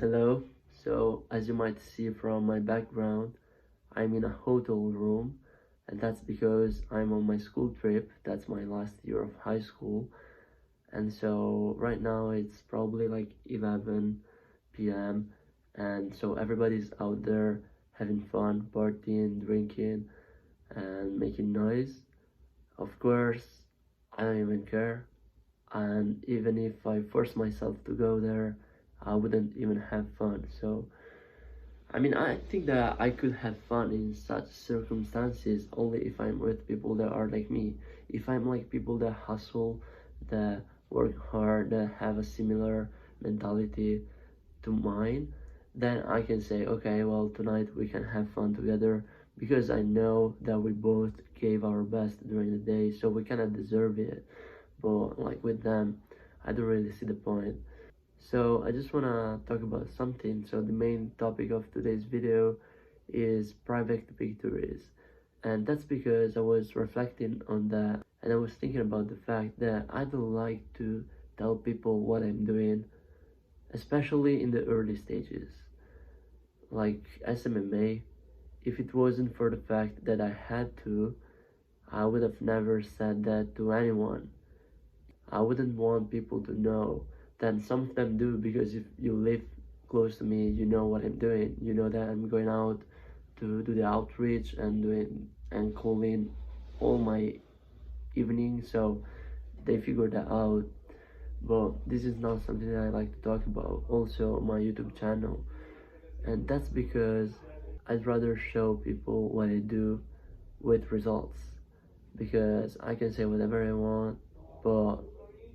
Hello. So, as you might see from my background, I'm in a hotel room, and that's because I'm on my school trip. That's my last year of high school, and so right now it's probably like 11 p.m., and so everybody's out there having fun, partying, drinking, and making noise. Of course, I don't even care, and even if I force myself to go there, I wouldn't even have fun. So I think that I could have fun in such circumstances only if I'm with people that are like me. If I'm like people that hustle, that work hard, that have a similar mentality to mine, then I can say, okay, well, tonight we can have fun together because I know that we both gave our best during the day, so we kind of deserve it. But like with them, I don't really see the point. So I just want to talk about something. So the main topic of today's video is private victories. And that's because I was reflecting on that and I was thinking about the fact that I don't like to tell people what I'm doing, especially in the early stages. Like SMMA, if it wasn't for the fact that I had to, I would have never said that to anyone. I wouldn't want people to know. Then some of them do, because if you live close to me, you know what I'm doing. You know that I'm going out to do the outreach and doing and calling all my evening, so they figured that out. But this is not something that I like to talk about also on my YouTube channel, and that's because I'd rather show people what I do with results, because I can say whatever I want, but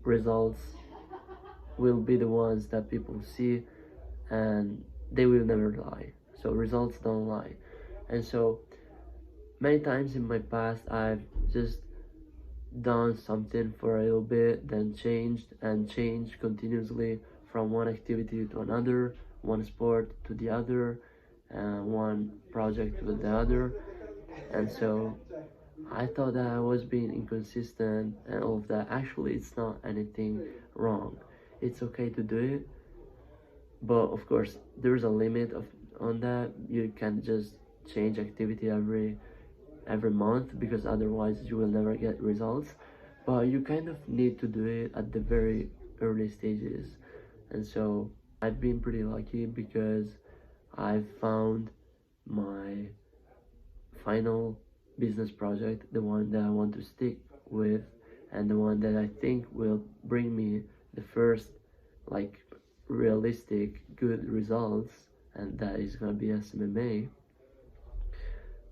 results will be the ones that people see, and they will never lie. So results don't lie. And so many times in my past I've just done something for a little bit, then changed and changed continuously from one activity to another, one sport to the other, one project to the other. And so I thought that I was being inconsistent and all of that. Actually, it's not anything wrong. It's okay to do it, but of course, there's a limit of on that. You can't just change activity every month, because otherwise you will never get results. But you kind of need to do it at the very early stages, and so I've been pretty lucky because I've found my final business project, the one that I want to stick with, and the one that I think will bring me the first like realistic good results, and that is gonna be SMMA.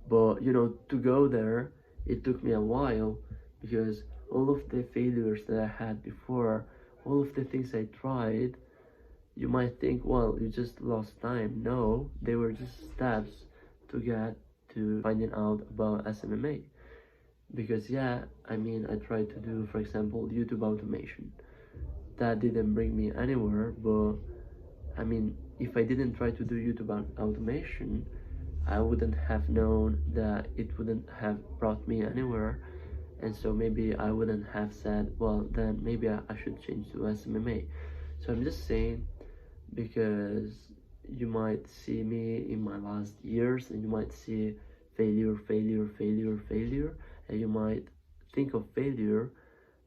But to go there, it took me a while, because all of the failures that I had before, all of the things I tried, you might think, well, you just lost time. No, they were just steps to get to finding out about SMMA. Because yeah, I tried to do, for example, YouTube automation. That didn't bring me anywhere, but if I didn't try to do YouTube automation, I wouldn't have known that it wouldn't have brought me anywhere. And so maybe I wouldn't have said, well, then maybe I should change to SMMA. So I'm just saying, because you might see me in my last years and you might see failure, failure, failure, failure, and you might think of failure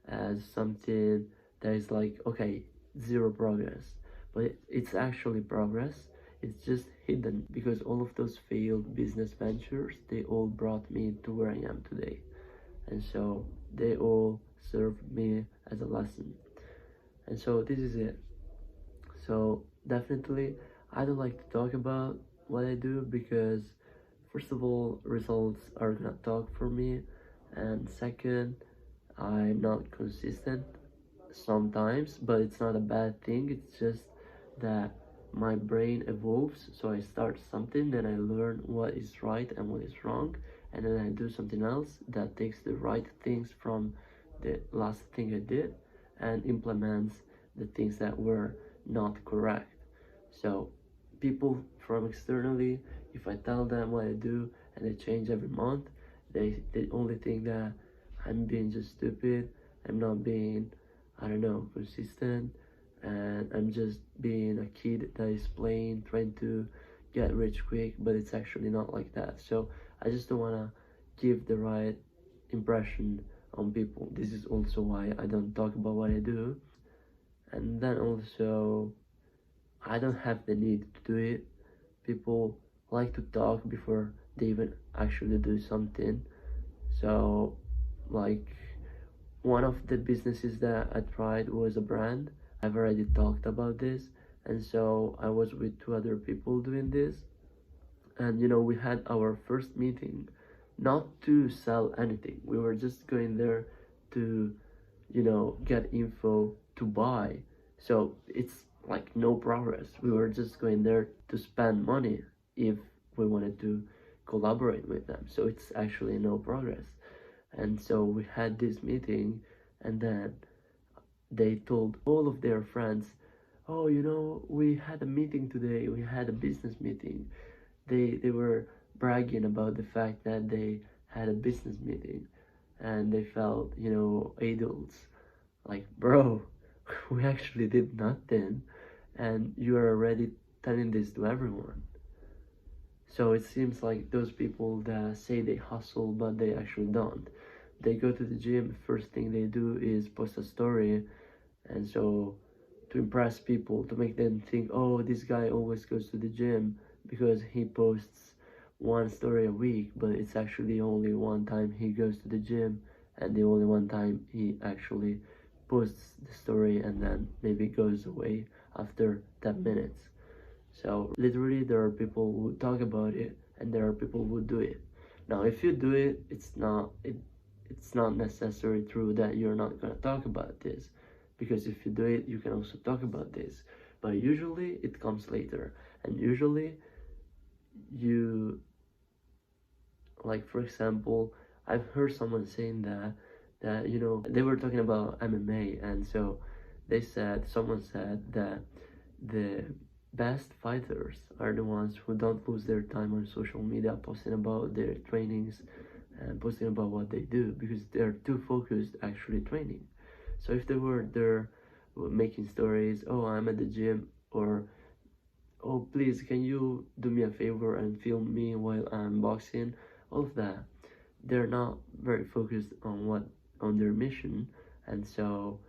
as something that is like, okay, zero progress. But it's actually progress. It's just hidden, because all of those failed business ventures, they all brought me to where I am today. And so they all served me as a lesson. And so this is it. So definitely, I don't like to talk about what I do, because first of all, results are gonna talk for me, and second, I'm not consistent sometimes, but it's not a bad thing. It's just that my brain evolves, so I start something, then I learn what is right and what is wrong, and then I do something else that takes the right things from the last thing I did and implements the things that were not correct. So people from externally, if I tell them what I do and they change every month, they only think that I'm being just stupid. I'm not being, I don't know, consistent, and I'm just being a kid that is playing, trying to get rich quick, but it's actually not like that. So I just don't want to give the right impression on people. This is also why I don't talk about what I do. And then also, I don't have the need to do it. People like to talk before they even actually do something. So, like, one of the businesses that I tried was a brand. I've already talked about this, and so I was with two other people doing this, and we had our first meeting not to sell anything. We were just going there to get info to buy. So it's like no progress. We were just going there to spend money if we wanted to collaborate with them. So it's actually no progress. And so we had this meeting, and then they told all of their friends, oh, we had a meeting today, we had a business meeting. They were bragging about the fact that they had a business meeting, and they felt, adults. Like, bro, we actually did nothing, and you are already telling this to everyone. So it seems like those people that say they hustle but they actually don't. They go to the gym, first thing they do is post a story, and so to impress people, to make them think, oh, this guy always goes to the gym because he posts one story a week, but it's actually only one time he goes to the gym, and the only one time he actually posts the story and then maybe goes away after 10 minutes. So literally there are people who talk about it and there are people who do it. Now if you do it, it's not necessarily true that you're not gonna talk about this, because if you do it you can also talk about this, but usually it comes later. And usually you, like, for example, I've heard someone saying that they were talking about MMA, and so someone said that the best fighters are the ones who don't lose their time on social media posting about their trainings and posting about what they do, because they're too focused actually training. So if they were there making stories, oh, I'm at the gym, or oh, please, can you do me a favor and film me while I'm boxing, all of that, they're not very focused on their mission, and so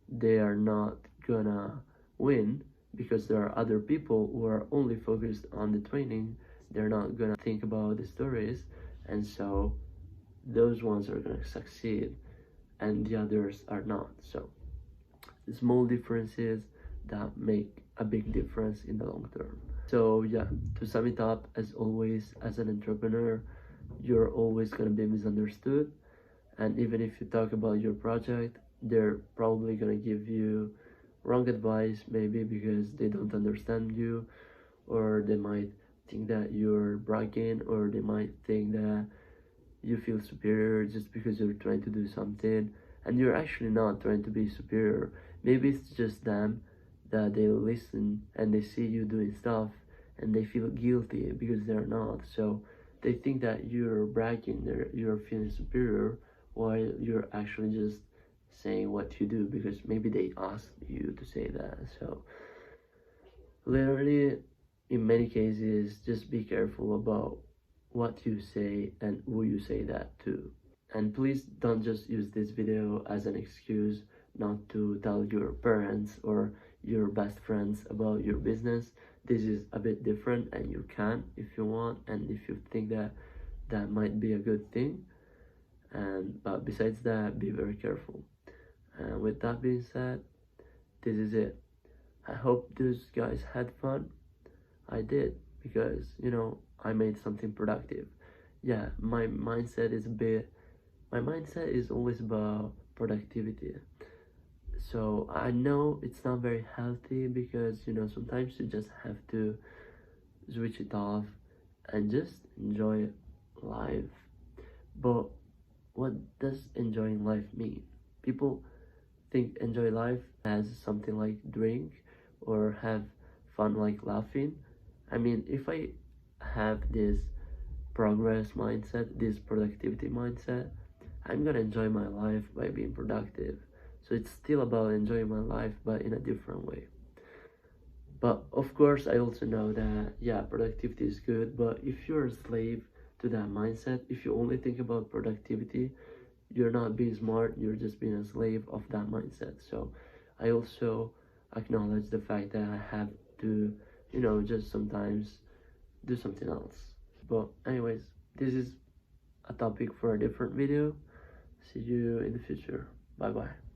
they are not gonna win, because there are other people who are only focused on the training. They're not gonna think about the stories, and so those ones are gonna succeed and the others are not. So small differences that make a big difference in the long term. So yeah, to sum it up, as always, as an entrepreneur, you're always gonna be misunderstood, and even if you talk about your project, they're probably gonna give you wrong advice, maybe because they don't understand you, or they might think that you're bragging, or they might think that you feel superior just because you're trying to do something, and you're actually not trying to be superior. Maybe it's just them, that they listen and they see you doing stuff and they feel guilty because they're not. So they think that you're bragging, you're feeling superior, while you're actually just saying what you do because maybe they asked you to say that. So literally, in many cases, just be careful about what you say and who you say that to. And please don't just use this video as an excuse not to tell your parents or your best friends about your business. This is a bit different, and you can if you want, and if you think that that might be a good thing. And but besides that, be very careful. And with that being said, this is it. I hope those guys had fun. I did, because I made something productive. Yeah, my mindset is always about productivity. So I know it's not very healthy, because sometimes you just have to switch it off and just enjoy life. But what does enjoying life mean? People think enjoy life as something like drink or have fun like laughing. I mean, if I have this progress mindset, this productivity mindset, I'm gonna enjoy my life by being productive. So it's still about enjoying my life, but in a different way. But of course, I also know that, yeah, productivity is good, but if you're a slave to that mindset, if you only think about productivity, you're not being smart, you're just being a slave of that mindset. So I also acknowledge the fact that I have to, just sometimes do something else. But anyways, this is a topic for a different video. See you in the future. Bye bye.